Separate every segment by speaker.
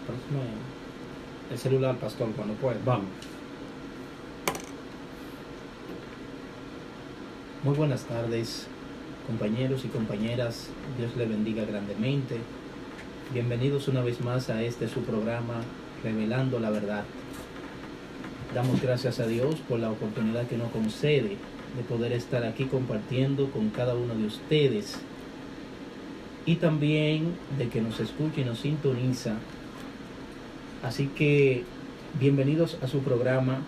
Speaker 1: Préstame el celular, pastor, cuando pueda.
Speaker 2: Vamos.
Speaker 1: Muy buenas tardes, compañeros y compañeras. Dios les bendiga grandemente. Bienvenidos una vez más a su programa, Revelando la Verdad. Damos gracias a Dios por la oportunidad que nos concede de poder estar aquí compartiendo con cada uno de ustedes y también de que nos escuche y nos sintoniza. Así que bienvenidos a su programa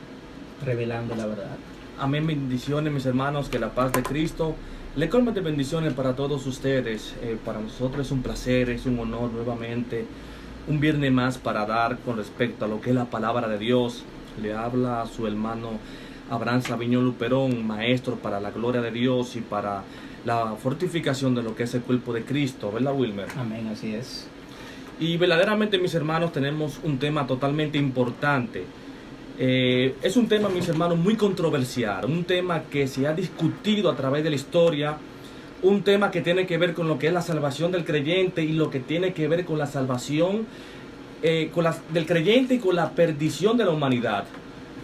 Speaker 1: Revelando la Verdad.
Speaker 2: Amén, bendiciones mis hermanos, que la paz de Cristo le colme de bendiciones para todos ustedes. Para nosotros es un placer, es un honor nuevamente, un viernes más para dar con respecto a lo que es la palabra de Dios. Le habla a su hermano Abraham Sabiñón Luperón, maestro para la gloria de Dios y para la fortificación de lo que es el cuerpo de Cristo, ¿verdad, Wilmer?
Speaker 1: Amén, así es.
Speaker 2: Y verdaderamente, mis hermanos, tenemos un tema totalmente importante. Es un tema, mis hermanos, muy controversial, un tema que se ha discutido a través de la historia, un tema que tiene que ver con lo que es la salvación del creyente y lo que tiene que ver con la salvación del creyente y con la perdición de la humanidad.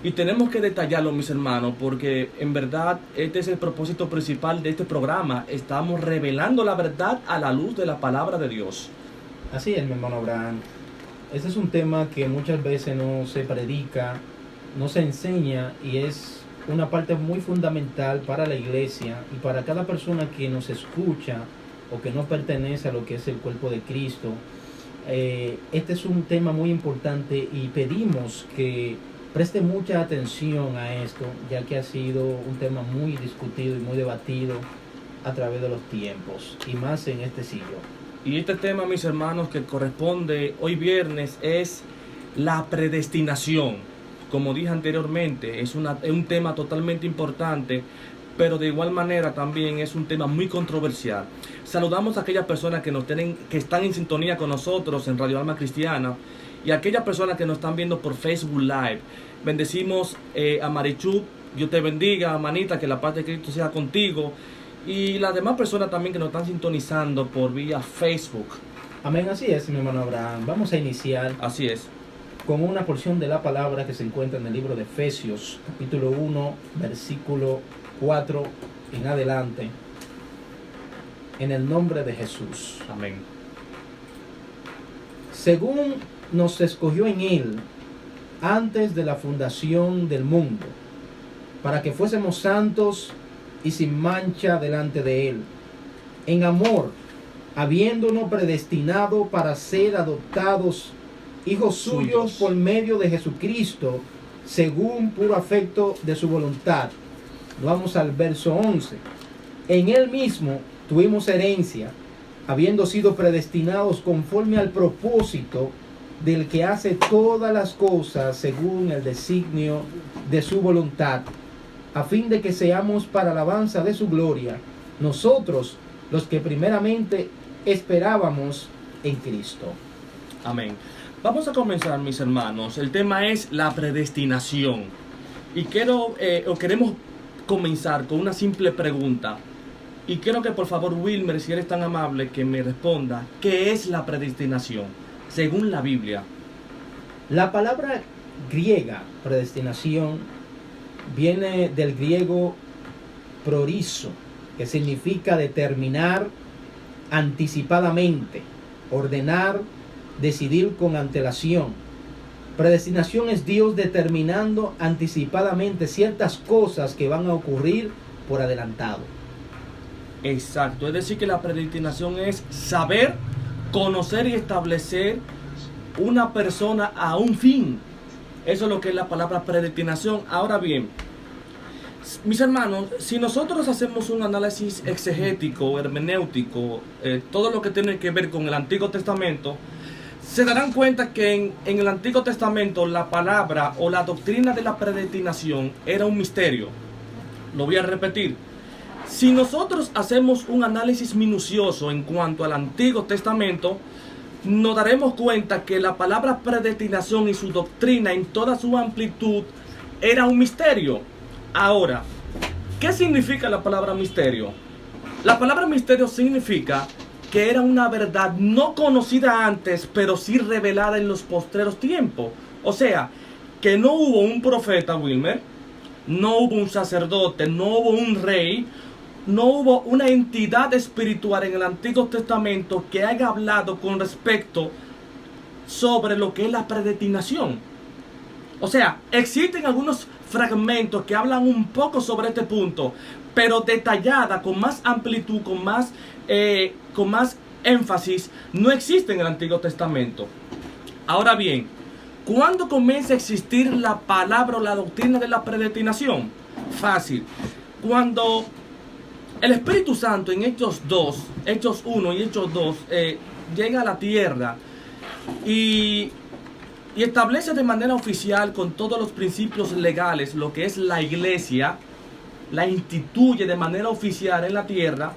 Speaker 2: Y tenemos que detallarlo, mis hermanos, porque en verdad este es el propósito principal de este programa. Estamos revelando la verdad a la luz de la palabra de Dios.
Speaker 1: Así es, mi hermano Abraham. Este es un tema que muchas veces no se predica, no se enseña, y es una parte muy fundamental para la iglesia y para cada persona que nos escucha o que no pertenece a lo que es el cuerpo de Cristo. Este es un tema muy importante y pedimos que preste mucha atención a esto, ya que ha sido un tema muy discutido y muy debatido a través de los tiempos, y más en este siglo.
Speaker 2: Y este tema, mis hermanos, que corresponde hoy viernes es la predestinación. Como dije anteriormente, es un tema totalmente importante, pero de igual manera también es un tema muy controversial. Saludamos a aquellas personas que están en sintonía con nosotros en Radio Alma Cristiana y a aquellas personas que nos están viendo por Facebook Live. Bendecimos a Marichu, Dios te bendiga, manita, que la paz de Cristo sea contigo. Y las demás personas también que nos están sintonizando por vía Facebook.
Speaker 1: Amén, así es, mi hermano Abraham. Vamos a iniciar
Speaker 2: Así es.
Speaker 1: con una porción de la palabra que se encuentra en el libro de Efesios, capítulo 1, versículo 4 en adelante, en el nombre de Jesús.
Speaker 2: Amén.
Speaker 1: Según nos escogió en Él antes de la fundación del mundo, para que fuésemos santos y sin mancha delante de Él, en amor, habiéndonos predestinado para ser adoptados hijos suyos por medio de Jesucristo, según puro afecto de su voluntad. Vamos al verso 11. En Él mismo tuvimos herencia, habiendo sido predestinados conforme al propósito del que hace todas las cosas según el designio de su voluntad, a fin de que seamos para alabanza de su gloria, nosotros los que primeramente esperábamos en Cristo.
Speaker 2: Amén. Vamos a comenzar, mis hermanos. El tema es la predestinación. Y queremos comenzar con una simple pregunta. Y quiero que por favor, Wilmer, si eres tan amable, que me responda, ¿qué es la predestinación según la Biblia?
Speaker 1: La palabra griega, predestinación, viene del griego prorizo, que significa determinar anticipadamente, ordenar, decidir con antelación. Predestinación es Dios determinando anticipadamente ciertas cosas que van a ocurrir por adelantado.
Speaker 2: Exacto, es decir que la predestinación es saber, conocer y establecer una persona a un fin. Eso es lo que es la palabra predestinación. Ahora bien, mis hermanos, si nosotros hacemos un análisis exegético, hermenéutico, todo lo que tiene que ver con el Antiguo Testamento, se darán cuenta que en el Antiguo Testamento la palabra o la doctrina de la predestinación era un misterio. Lo voy a repetir. Si nosotros hacemos un análisis minucioso en cuanto al Antiguo Testamento, nos daremos cuenta que la palabra predestinación y su doctrina en toda su amplitud era un misterio. Ahora, ¿qué significa la palabra misterio? La palabra misterio significa que era una verdad no conocida antes, pero sí revelada en los postreros tiempos. O sea, que no hubo un profeta, Wilmer, no hubo un sacerdote, no hubo un rey, no hubo una entidad espiritual en el Antiguo Testamento que haya hablado con respecto sobre lo que es la predestinación. O sea, existen algunos fragmentos que hablan un poco sobre este punto, pero detallada, con más amplitud, con más énfasis, no existe en el Antiguo Testamento. Ahora bien, ¿cuándo comienza a existir la palabra o la doctrina de la predestinación? Fácil. Cuando el Espíritu Santo en Hechos 1 y Hechos 2, llega a la tierra y establece de manera oficial con todos los principios legales lo que es la iglesia, la instituye de manera oficial en la tierra.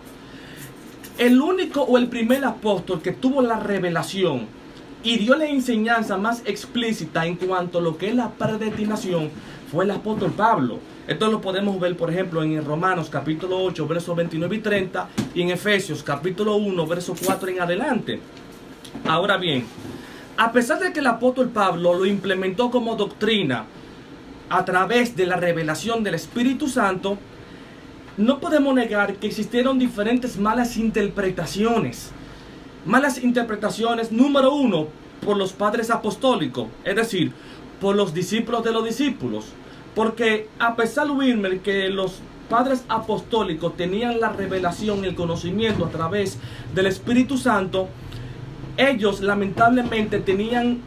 Speaker 2: El único o el primer apóstol que tuvo la revelación y dio la enseñanza más explícita en cuanto a lo que es la predestinación fue el apóstol Pablo. Esto lo podemos ver, por ejemplo, en Romanos capítulo 8, versos 29 y 30, y en Efesios capítulo 1, verso 4 en adelante. Ahora bien, a pesar de que el apóstol Pablo lo implementó como doctrina a través de la revelación del Espíritu Santo, no podemos negar que existieron diferentes malas interpretaciones. Malas interpretaciones, número uno, por los padres apostólicos, es decir, por los discípulos de los discípulos. Porque a pesar, Wilmer, que los padres apostólicos tenían la revelación, el conocimiento a través del Espíritu Santo, ellos lamentablemente tenían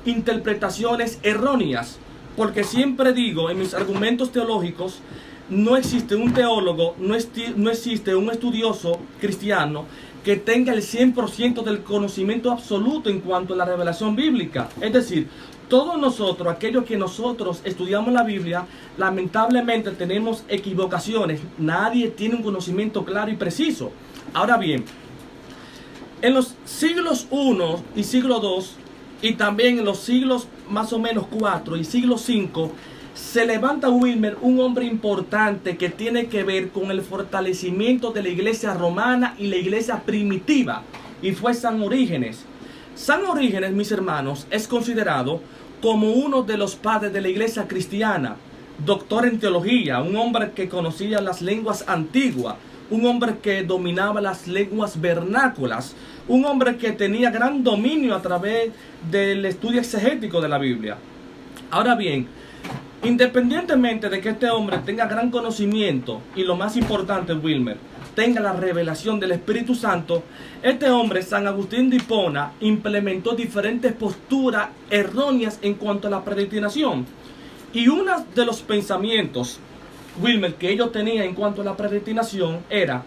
Speaker 2: interpretaciones erróneas. Porque siempre digo en mis argumentos teológicos, no existe un teólogo, no existe un estudioso cristiano que tenga el 100% del conocimiento absoluto en cuanto a la revelación bíblica. Es decir, todos nosotros, aquellos que nosotros estudiamos la Biblia, lamentablemente tenemos equivocaciones. Nadie tiene un conocimiento claro y preciso. Ahora bien, en los siglos I y siglo II, y también en los siglos más o menos 4 y siglo 5, se levanta, Wilmer, un hombre importante que tiene que ver con el fortalecimiento de la iglesia romana y la iglesia primitiva, y fue San Orígenes. San Orígenes, mis hermanos, es considerado como uno de los padres de la iglesia cristiana, doctor en teología, un hombre que conocía las lenguas antiguas, un hombre que dominaba las lenguas vernáculas, un hombre que tenía gran dominio a través del estudio exegético de la Biblia. Ahora bien, independientemente de que este hombre tenga gran conocimiento y lo más importante, Wilmer, tenga la revelación del Espíritu Santo, este hombre, San Agustín de Hipona, implementó diferentes posturas erróneas en cuanto a la predestinación. Y uno de los pensamientos, Wilmer, que ellos tenían en cuanto a la predestinación era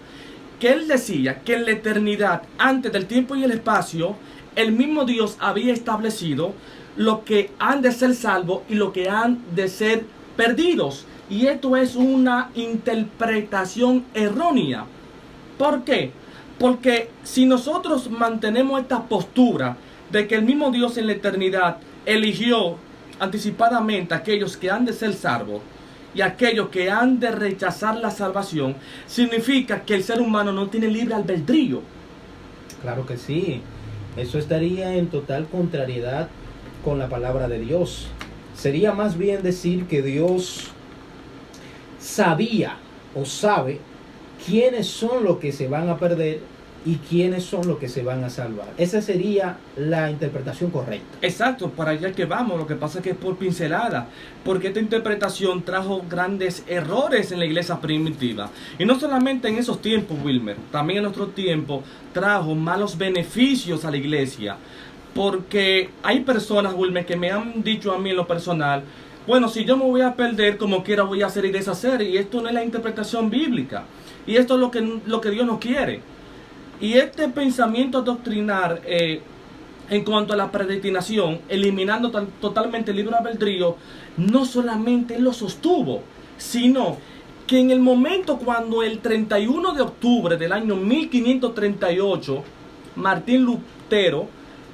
Speaker 2: que él decía que en la eternidad, antes del tiempo y el espacio, el mismo Dios había establecido lo que han de ser salvos y lo que han de ser perdidos. Y esto es una interpretación errónea. ¿Por qué? Porque si nosotros mantenemos esta postura de que el mismo Dios en la eternidad eligió anticipadamente a aquellos que han de ser salvos y aquellos que han de rechazar la salvación, significa que el ser humano no tiene libre albedrío.
Speaker 1: Claro que sí. Eso estaría en total contrariedad con la palabra de Dios. Sería más bien decir que Dios sabía o sabe quiénes son los que se van a perder y quiénes son los que se van a salvar. Esa sería la interpretación correcta.
Speaker 2: Exacto, para allá que vamos. Lo que pasa es que es por pincelada, porque esta interpretación trajo grandes errores en la iglesia primitiva. Y no solamente en esos tiempos, Wilmer, también en nuestro tiempo trajo malos beneficios a la iglesia. Porque hay personas, Wilmer, que me han dicho a mí en lo personal, bueno, si yo me voy a perder, como quiera voy a hacer y deshacer, y esto no es la interpretación bíblica. Y esto es lo que Dios no quiere. Y este pensamiento doctrinal en cuanto a la predestinación, eliminando totalmente el libre albedrío, no solamente lo sostuvo, sino que en el momento cuando el 31 de octubre del año 1538, Martín Lutero,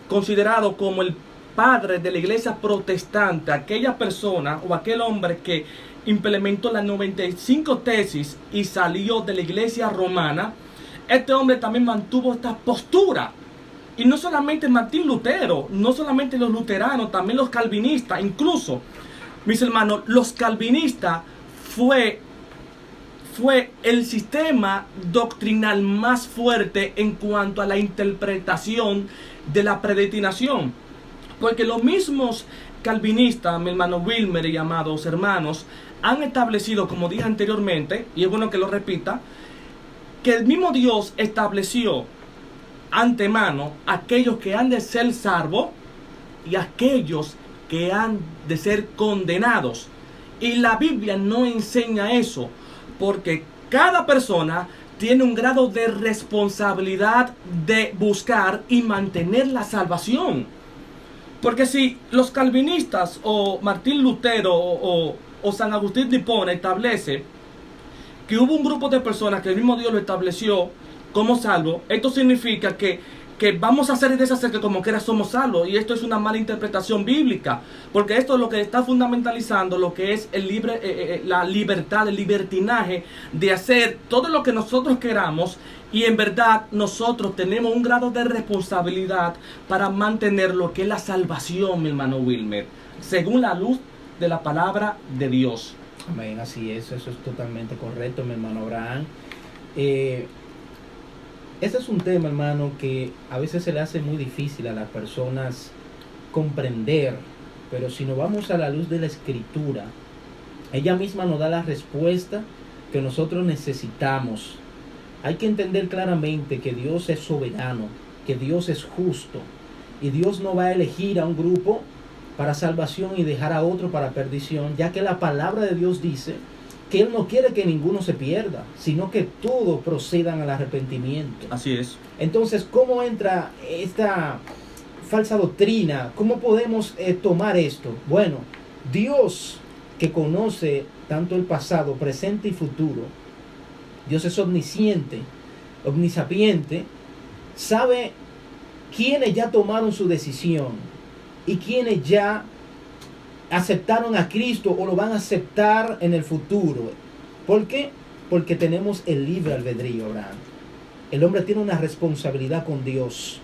Speaker 2: considerado como el padre de la iglesia protestante, aquella persona o aquel hombre que implementó las 95 tesis y salió de la iglesia romana, este hombre también mantuvo esta postura. Y no solamente Martín Lutero, no solamente los luteranos, también los calvinistas, incluso, mis hermanos, los calvinistas fue el sistema doctrinal más fuerte en cuanto a la interpretación de la predestinación. Porque los mismos calvinistas, mi hermano Wilmer y amados hermanos, han establecido, como dije anteriormente, y es bueno que lo repita, que el mismo Dios estableció antemano aquellos que han de ser salvos y aquellos que han de ser condenados. Y la Biblia no enseña eso, porque cada persona tiene un grado de responsabilidad de buscar y mantener la salvación. Porque si los calvinistas o Martín Lutero o San Agustín de Hipona establece que hubo un grupo de personas que el mismo Dios lo estableció como salvo, esto significa que vamos a hacer y deshacer que como quiera somos salvos, y esto es una mala interpretación bíblica, porque esto es lo que está fundamentalizando lo que es la libertad, el libertinaje de hacer todo lo que nosotros queramos, y en verdad nosotros tenemos un grado de responsabilidad para mantener lo que es la salvación, mi hermano Wilmer, según la luz de la palabra de Dios.
Speaker 1: Amén, así es, eso es totalmente correcto, mi hermano Abraham. Ese es un tema, hermano, que a veces se le hace muy difícil a las personas comprender, pero si nos vamos a la luz de la Escritura, ella misma nos da la respuesta que nosotros necesitamos. Hay que entender claramente que Dios es soberano, que Dios es justo, y Dios no va a elegir a un grupo para salvación y dejar a otro para perdición, ya que la palabra de Dios dice que Él no quiere que ninguno se pierda, sino que todos procedan al arrepentimiento.
Speaker 2: Así es.
Speaker 1: Entonces, ¿cómo entra esta falsa doctrina? ¿Cómo podemos tomar esto? Bueno, Dios, que conoce tanto el pasado, presente y futuro, Dios es omnisciente, omnisapiente, sabe quiénes ya tomaron su decisión y quiénes ya aceptaron a Cristo o lo van a aceptar en el futuro. ¿Por qué? Porque tenemos el libre albedrío, Abraham. El hombre tiene una responsabilidad con Dios,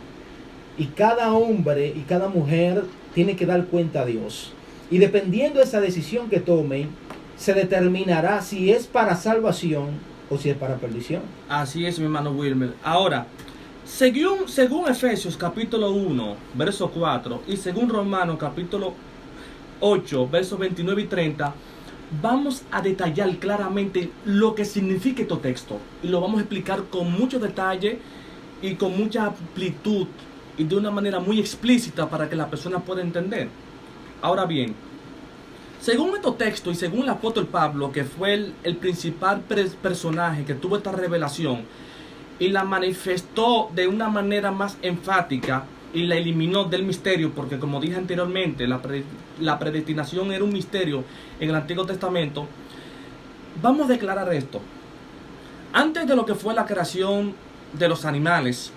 Speaker 1: y cada hombre y cada mujer tiene que dar cuenta a Dios, y dependiendo de esa decisión que tomen, se determinará si es para salvación o si es para perdición.
Speaker 2: Así es, mi hermano Wilmer. Ahora, según Efesios capítulo 1, verso 4, y según Romanos capítulo 8, versos 29 y 30, vamos a detallar claramente lo que significa este texto. Y lo vamos a explicar con mucho detalle y con mucha amplitud y de una manera muy explícita para que la persona pueda entender. Ahora bien, según este texto y según el apóstol Pablo, que fue el principal personaje que tuvo esta revelación y la manifestó de una manera más enfática y la eliminó del misterio, porque como dije anteriormente, la predestinación era un misterio en el Antiguo Testamento. Vamos a declarar esto. Antes de lo que fue la creación de los animales,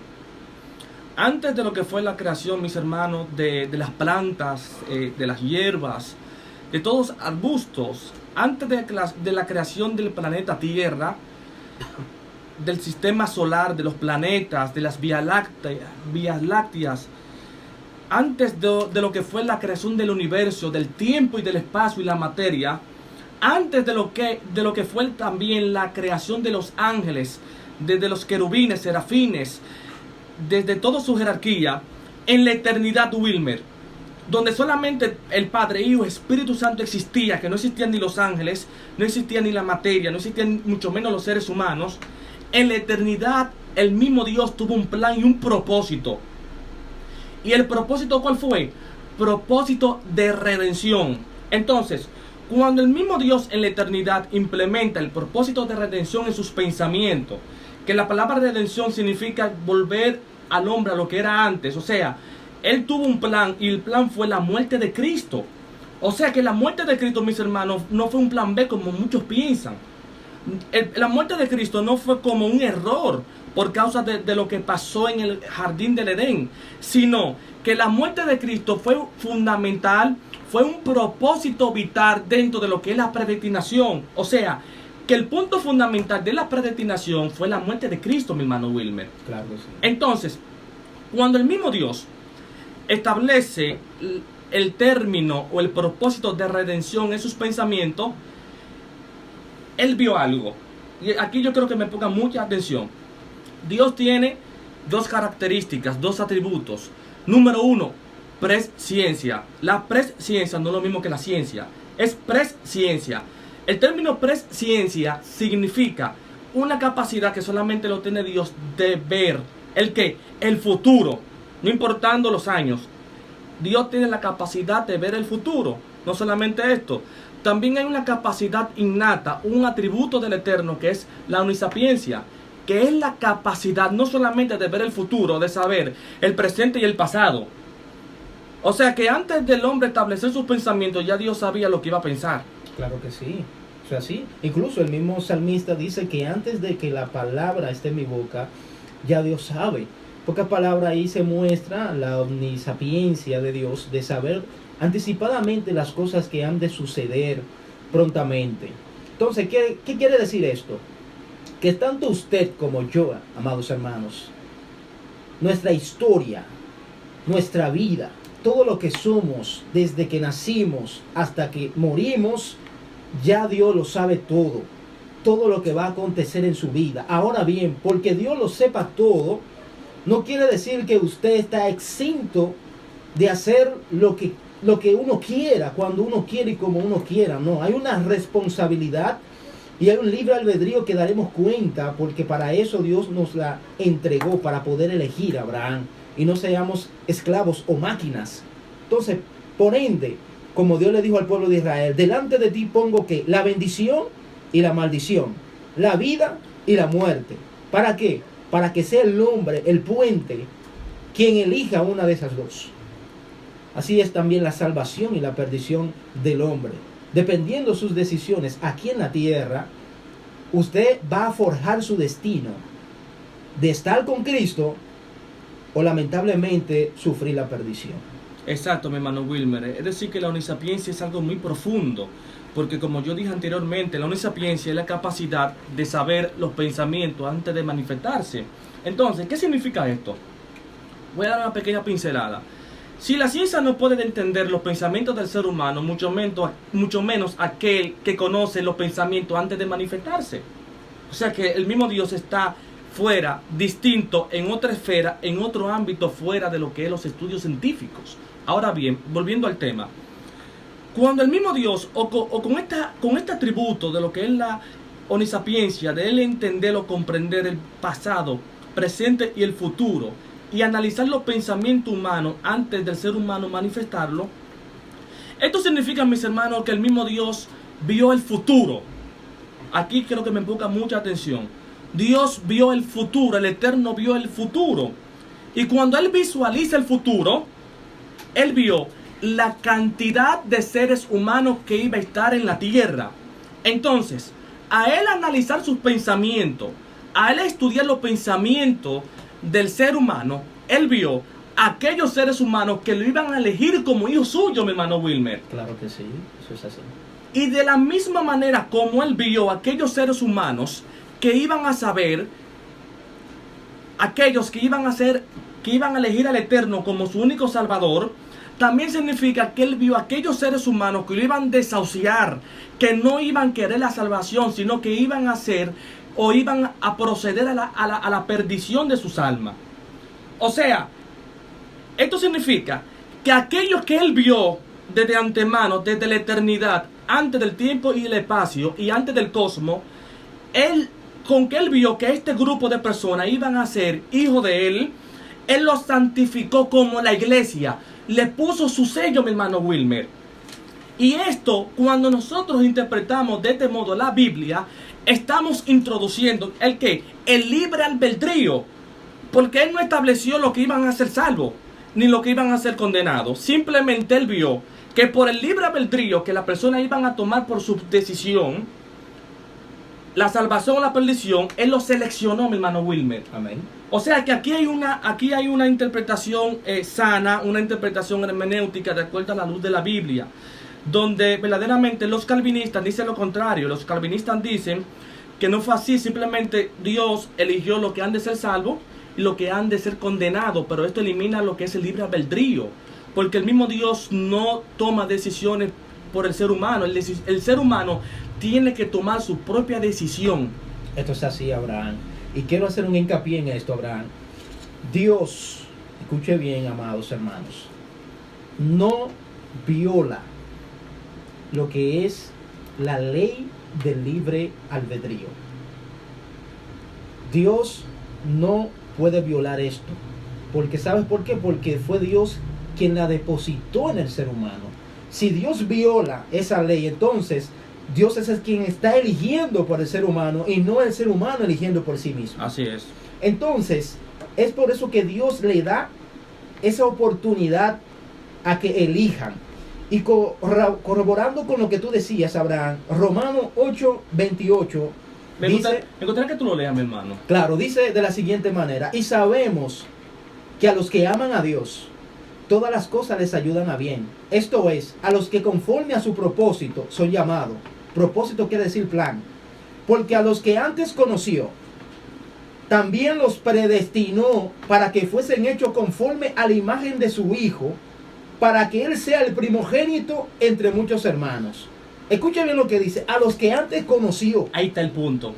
Speaker 2: antes de lo que fue la creación, mis hermanos, de las plantas, de las hierbas, de todos los arbustos, antes de la creación del planeta Tierra, del sistema solar, de los planetas, de las vías lácteas, antes de lo que fue la creación del universo, del tiempo y del espacio y la materia, antes de lo que fue también la creación de los ángeles, desde los querubines, serafines, desde toda su jerarquía, en la eternidad, Wilmer, donde solamente el Padre, Hijo, Espíritu Santo existía, que no existían ni los ángeles, no existía ni la materia, no existían mucho menos los seres humanos. En la eternidad, el mismo Dios tuvo un plan y un propósito. ¿Y el propósito cuál fue? Propósito de redención. Entonces, cuando el mismo Dios en la eternidad implementa el propósito de redención en sus pensamientos, que la palabra redención significa volver al hombre a lo que era antes, o sea, Él tuvo un plan y el plan fue la muerte de Cristo. O sea que la muerte de Cristo, mis hermanos, no fue un plan B como muchos piensan. La muerte de Cristo no fue como un error por causa de lo que pasó en el jardín del Edén, sino que la muerte de Cristo fue fundamental, fue un propósito vital dentro de lo que es la predestinación. O sea, que el punto fundamental de la predestinación fue la muerte de Cristo, mi hermano Wilmer.
Speaker 1: Claro que sí.
Speaker 2: Entonces, cuando el mismo Dios establece el término o el propósito de redención en sus pensamientos, Él vio algo. Y aquí yo creo que me ponga mucha atención. Dios tiene dos características, dos atributos. Número uno, presciencia. La presciencia no es lo mismo que la ciencia, es presciencia. El término presciencia significa una capacidad que solamente lo tiene Dios de ver el futuro, no importando los años. Dios tiene la capacidad de ver el futuro. No solamente esto, también hay una capacidad innata, un atributo del Eterno, que es la omnisapiencia, que es la capacidad no solamente de ver el futuro, de saber el presente y el pasado. O sea que antes del hombre establecer sus pensamientos, ya Dios sabía lo que iba a pensar.
Speaker 1: Claro que sí. O sea, sí. Incluso el mismo salmista dice que antes de que la palabra esté en mi boca, ya Dios sabe. Pocas palabras ahí se muestra la omnisapiencia de Dios, de saber anticipadamente las cosas que han de suceder prontamente. Entonces, ¿qué quiere decir esto? Que tanto usted como yo, amados hermanos, nuestra historia, nuestra vida, todo lo que somos desde que nacimos hasta que morimos, ya Dios lo sabe todo. Todo lo que va a acontecer en su vida. Ahora bien, porque Dios lo sepa todo, no quiere decir que usted está exento de hacer lo que uno quiera, cuando uno quiere y como uno quiera. No, hay una responsabilidad y hay un libre albedrío que daremos cuenta, porque para eso Dios nos la entregó, para poder elegir a Abraham y no seamos esclavos o máquinas. Entonces, por ende, como Dios le dijo al pueblo de Israel, delante de ti pongo que la bendición y la maldición, la vida y la muerte. ¿Para qué? Para que sea el hombre, el puente, quien elija una de esas dos. Así es también la salvación y la perdición del hombre. Dependiendo de sus decisiones aquí en la tierra, usted va a forjar su destino de estar con Cristo o lamentablemente sufrir la perdición.
Speaker 2: Exacto, mi hermano Wilmer. Es decir, que la omnisapiencia es algo muy profundo, porque como yo dije anteriormente, la omnisapiencia es la capacidad de saber los pensamientos antes de manifestarse. Entonces, ¿qué significa esto? Voy a dar una pequeña pincelada. Si la ciencia no puede entender los pensamientos del ser humano, mucho menos aquel que conoce los pensamientos antes de manifestarse. O sea que el mismo Dios está fuera, distinto, en otra esfera, en otro ámbito fuera de lo que es los estudios científicos. Ahora bien, volviendo al tema, cuando el mismo Dios, con este atributo de lo que es la omnisapiencia, de él entender o comprender el pasado, presente y el futuro, y analizar los pensamientos humanos antes del ser humano manifestarlo, esto significa, mis hermanos, que el mismo Dios vio el futuro. Aquí creo que me ponga mucha atención. Dios vio el futuro, el Eterno vio el futuro. Y cuando Él visualiza el futuro, Él vio la cantidad de seres humanos que iba a estar en la tierra. Entonces, a Él analizar sus pensamientos, a Él estudiar los pensamientos del ser humano, Él vio aquellos seres humanos que lo iban a elegir como hijo suyo, mi hermano Wilmer.
Speaker 1: Claro que sí, eso es así.
Speaker 2: Y de la misma manera como Él vio aquellos seres humanos que iban a saber, aquellos que iban a elegir al Eterno como su único Salvador, también significa que Él vio aquellos seres humanos que lo iban a desahuciar, que no iban a querer la salvación, sino que iban a hacer o iban a proceder a la perdición de sus almas. O sea, esto significa que aquellos que Él vio desde antemano, desde la eternidad, antes del tiempo y el espacio y antes del cosmos, con que Él vio que este grupo de personas iban a ser hijos de Él, Él los santificó como la iglesia, le puso su sello, mi hermano Wilmer. Y esto, cuando nosotros interpretamos de este modo la Biblia, estamos introduciendo el libre albedrío, porque Él no estableció lo que iban a ser salvos, ni lo que iban a ser condenados. Simplemente Él vio que por el libre albedrío que las personas iban a tomar por su decisión, la salvación o la perdición, Él lo seleccionó, mi hermano Wilmer.
Speaker 1: Amén.
Speaker 2: O sea que aquí hay una interpretación sana, una interpretación hermenéutica de acuerdo a la luz de la Biblia. donde verdaderamente los calvinistas dicen lo contrario. Los calvinistas dicen que no fue así, simplemente Dios eligió lo que han de ser salvos y lo que han de ser condenados, pero esto elimina lo que es el libre albedrío, porque el mismo Dios no toma decisiones por el ser humano. El ser humano tiene que tomar su propia decisión.
Speaker 1: Esto es así, Abraham. Y quiero hacer un hincapié en esto, Abraham. Dios, escuche bien, amados hermanos, no viola lo que es la ley del libre albedrío. Dios no puede violar esto. Porque ¿sabes por qué? Porque fue Dios quien la depositó en el ser humano. Si Dios viola esa ley, entonces Dios es el quien está eligiendo por el ser humano y no el ser humano eligiendo por sí mismo.
Speaker 2: Así es.
Speaker 1: Entonces, es por eso que Dios le da esa oportunidad a que elijan. Y corroborando con lo que tú decías, Abraham, Romanos 8:28
Speaker 2: Me gustaría que tú lo leas, mi hermano.
Speaker 1: Claro, dice de la siguiente manera: y sabemos que a los que aman a Dios, todas las cosas les ayudan a bien. Esto es, a los que conforme a su propósito son llamados. Propósito quiere decir plan. Porque a los que antes conoció, también los predestinó para que fuesen hechos conforme a la imagen de su Hijo, para que Él sea el primogénito entre muchos hermanos. Escuchen bien lo que dice: a los que antes conoció.
Speaker 2: Ahí está el punto.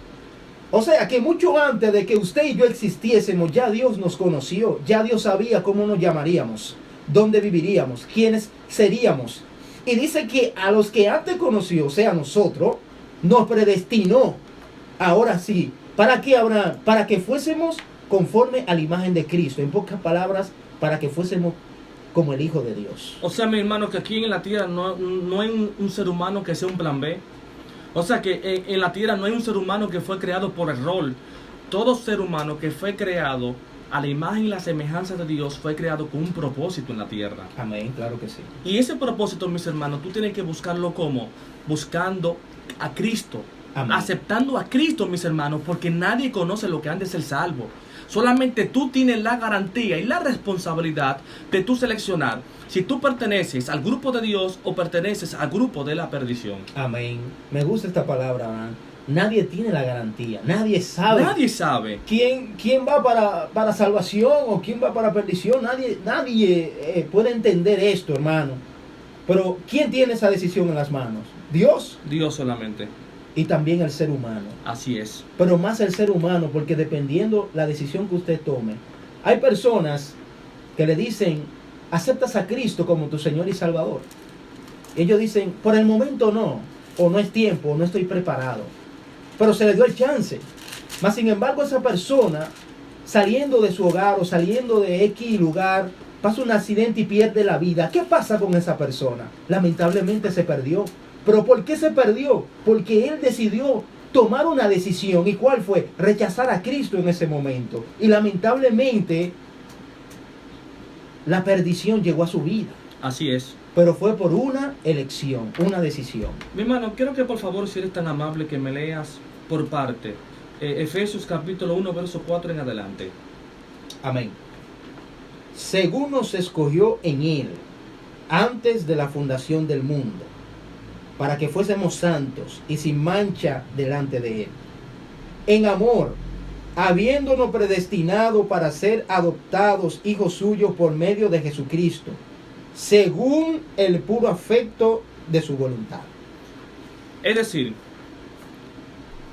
Speaker 1: O sea, que mucho antes de que usted y yo existiésemos, ya Dios nos conoció. Ya Dios sabía cómo nos llamaríamos, dónde viviríamos, quiénes seríamos. Y dice que a los que antes conoció, o sea, nosotros, nos predestinó. Ahora sí, ¿para qué, Abraham? Para que fuésemos conforme a la imagen de Cristo. En pocas palabras, para que fuésemos como el Hijo de Dios.
Speaker 2: O sea, mi hermano, que aquí en la tierra no hay un ser humano que sea un plan B. O sea, que en la tierra no hay un ser humano que fue creado por error. Todo ser humano que fue creado a la imagen y la semejanza de Dios fue creado con un propósito en la tierra.
Speaker 1: Amén, claro que sí.
Speaker 2: Y ese propósito, mis hermanos, tú tienes que buscarlo como buscando a Cristo.
Speaker 1: Amén.
Speaker 2: Aceptando a Cristo, mis hermanos, porque nadie conoce lo que han de ser salvo. Solamente tú tienes la garantía y la responsabilidad de tú seleccionar si tú perteneces al grupo de Dios o perteneces al grupo de la perdición.
Speaker 1: Amén. Me gusta esta palabra, Abraham. Nadie tiene la garantía. Nadie sabe.
Speaker 2: Nadie sabe.
Speaker 1: ¿Quién va para salvación o quién va para perdición? Nadie puede entender esto, hermano. Pero ¿quién tiene esa decisión en las manos? Dios.
Speaker 2: Dios solamente.
Speaker 1: Y también el ser humano.
Speaker 2: Así es.
Speaker 1: Pero más el ser humano, porque dependiendo la decisión que usted tome, hay personas que le dicen: aceptas a Cristo como tu Señor y Salvador. Ellos dicen: por el momento no, o no es tiempo, o no estoy preparado. Pero se le dio el chance. Mas sin embargo, esa persona, saliendo de su hogar o saliendo de X lugar, pasa un accidente y pierde la vida. ¿Qué pasa con esa persona? Lamentablemente se perdió. ¿Pero por qué se perdió? Porque él decidió tomar una decisión. ¿Y cuál fue? Rechazar a Cristo en ese momento. Y lamentablemente la perdición llegó a su vida.
Speaker 2: Así es.
Speaker 1: Pero fue por una elección, una decisión.
Speaker 2: Mi hermano, quiero que por favor, si eres tan amable, que me leas por parte Efesios capítulo 1, verso 4 en adelante.
Speaker 1: Amén. Según nos escogió en Él, antes de la fundación del mundo, para que fuésemos santos y sin mancha delante de Él. En amor, habiéndonos predestinado para ser adoptados hijos suyos por medio de Jesucristo, según el puro afecto de su voluntad.
Speaker 2: Es decir,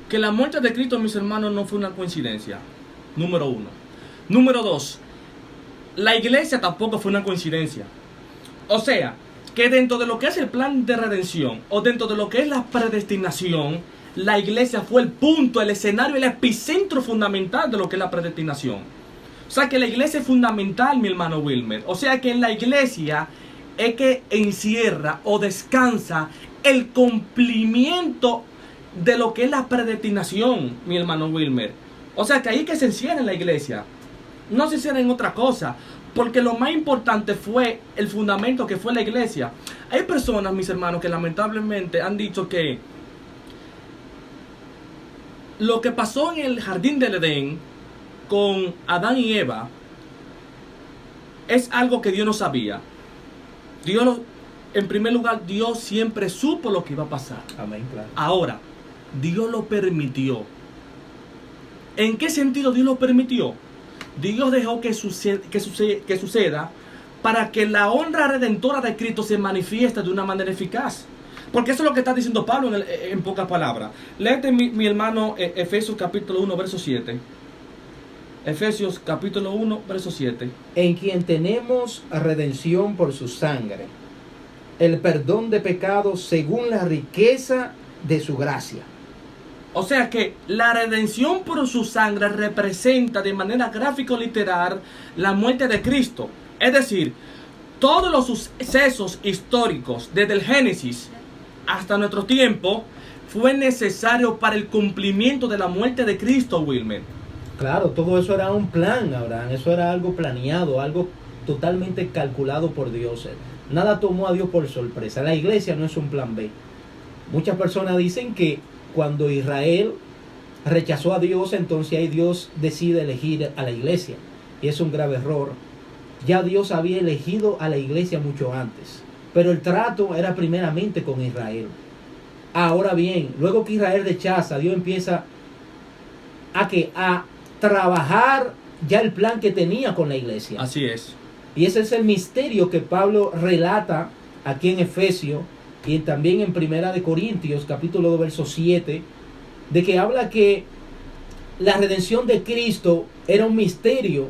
Speaker 2: que la muerte de Cristo, mis hermanos, no fue una coincidencia. Número 1. Número 2. La iglesia tampoco fue una coincidencia. O sea, que dentro de lo que es el plan de redención o dentro de lo que es la predestinación, la iglesia fue el punto, el escenario, el epicentro fundamental de lo que es la predestinación. O sea que la iglesia es fundamental, mi hermano Wilmer. O sea que en la iglesia es que encierra o descansa el cumplimiento de lo que es la predestinación, mi hermano Wilmer. O sea que ahí que se encierra en la iglesia. No se encierra en otra cosa. Porque lo más importante fue el fundamento que fue la iglesia. Hay personas, mis hermanos, que lamentablemente han dicho que lo que pasó en el jardín del Edén con Adán y Eva es algo que Dios no sabía. Dios en primer lugar, Dios siempre supo lo que iba a pasar.
Speaker 1: Amén, claro.
Speaker 2: Ahora, Dios lo permitió. ¿En qué sentido Dios lo permitió? Dios dejó que suceda para que la honra redentora de Cristo se manifieste de una manera eficaz. Porque eso es lo que está diciendo Pablo en pocas palabras. Léete, mi hermano, Efesios capítulo 1, verso 7. Efesios capítulo 1, verso 7.
Speaker 1: En quien tenemos redención por su sangre, el perdón de pecados según la riqueza de su gracia.
Speaker 2: O sea que la redención por su sangre representa de manera gráfico-literal la muerte de Cristo. Es decir, todos los sucesos históricos desde el Génesis hasta nuestro tiempo fue necesario para el cumplimiento de la muerte de Cristo, Wilmer.
Speaker 1: Claro, todo eso era un plan, Abraham. Eso era algo planeado, algo totalmente calculado por Dios. Nada tomó a Dios por sorpresa. La iglesia no es un plan B. Muchas personas dicen que cuando Israel rechazó a Dios, entonces ahí Dios decide elegir a la iglesia. Y es un grave error. Ya Dios había elegido a la iglesia mucho antes. Pero el trato era primeramente con Israel. Ahora bien, luego que Israel rechaza, Dios empieza a trabajar ya el plan que tenía con la iglesia.
Speaker 2: Así es.
Speaker 1: Y ese es el misterio que Pablo relata aquí en Efesios y también en Primera de Corintios, capítulo 2, verso 7, de que habla que la redención de Cristo era un misterio,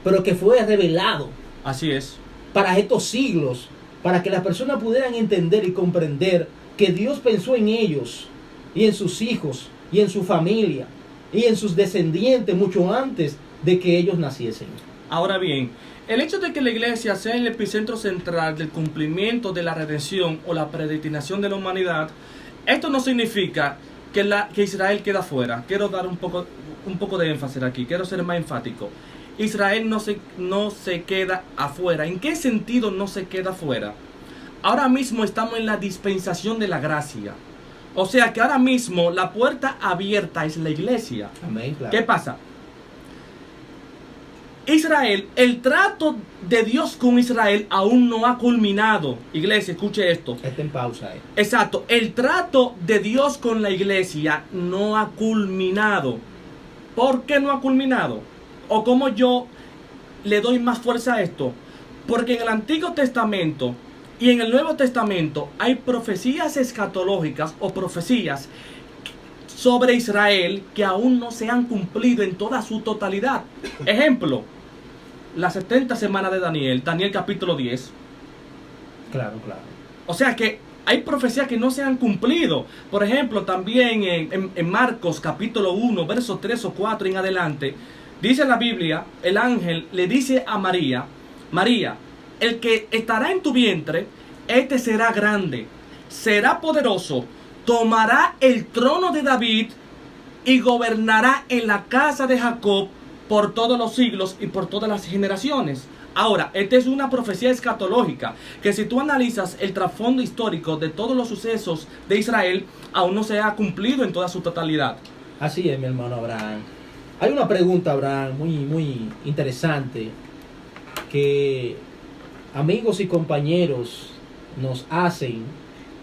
Speaker 1: pero que fue revelado.
Speaker 2: Así es.
Speaker 1: Para estos siglos, para que las personas pudieran entender y comprender que Dios pensó en ellos y en sus hijos y en su familia y en sus descendientes mucho antes de que ellos naciesen.
Speaker 2: Ahora bien, el hecho de que la iglesia sea el epicentro central del cumplimiento de la redención o la predestinación de la humanidad, esto no significa que Israel queda fuera. Quiero dar un poco de énfasis aquí, quiero ser más enfático. Israel no se queda afuera. ¿En qué sentido no se queda afuera? Ahora mismo estamos en la dispensación de la gracia. O sea que ahora mismo la puerta abierta es la iglesia.
Speaker 1: Amén, claro.
Speaker 2: ¿Qué pasa? Israel, el trato de Dios con Israel aún no ha culminado. Iglesia, escuche esto.
Speaker 1: Está en pausa.
Speaker 2: Exacto, el trato de Dios con la iglesia no ha culminado. ¿Por qué no ha culminado? O cómo yo le doy más fuerza a esto. Porque en el Antiguo Testamento y en el Nuevo Testamento hay profecías escatológicas o profecías sobre Israel que aún no se han cumplido en toda su totalidad. Ejemplo, las 70 semanas de Daniel, Daniel capítulo 10.
Speaker 1: Claro, claro.
Speaker 2: O sea que hay profecías que no se han cumplido. Por ejemplo, también en Marcos capítulo 1, versos 3 o 4 en adelante, dice la Biblia, el ángel le dice a María, María, el que estará en tu vientre, este será grande, será poderoso, tomará el trono de David y gobernará en la casa de Jacob por todos los siglos y por todas las generaciones. Ahora, esta es una profecía escatológica, que si tú analizas el trasfondo histórico de todos los sucesos de Israel, aún no se ha cumplido en toda su totalidad.
Speaker 1: Así es, mi hermano Abraham. Hay una pregunta, Abraham, muy interesante, que amigos y compañeros nos hacen,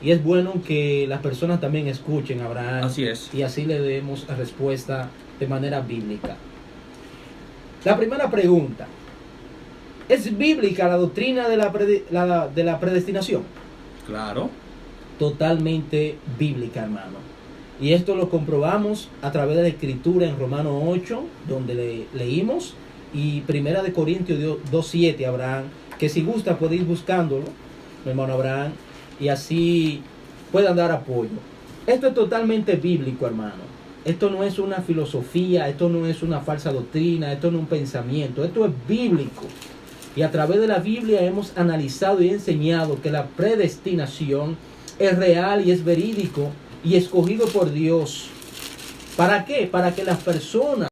Speaker 1: y es bueno que las personas también escuchen, Abraham.
Speaker 2: Así es.
Speaker 1: Y así le demos respuesta de manera bíblica. La primera pregunta: ¿es bíblica la doctrina de la predestinación?
Speaker 2: Claro.
Speaker 1: Totalmente bíblica, hermano. Y esto lo comprobamos a través de la escritura en Romanos 8, donde leímos, y Primera de Corintios 2:7, Abraham, que si gusta puede ir buscándolo, mi hermano Abraham, y así puedan dar apoyo. Esto es totalmente bíblico, hermano. Esto no es una filosofía, esto no es una falsa doctrina, esto no es un pensamiento, esto es bíblico. Y a través de la Biblia hemos analizado y enseñado que la predestinación es real y es verídico y escogido por Dios. ¿Para qué? Para que las personas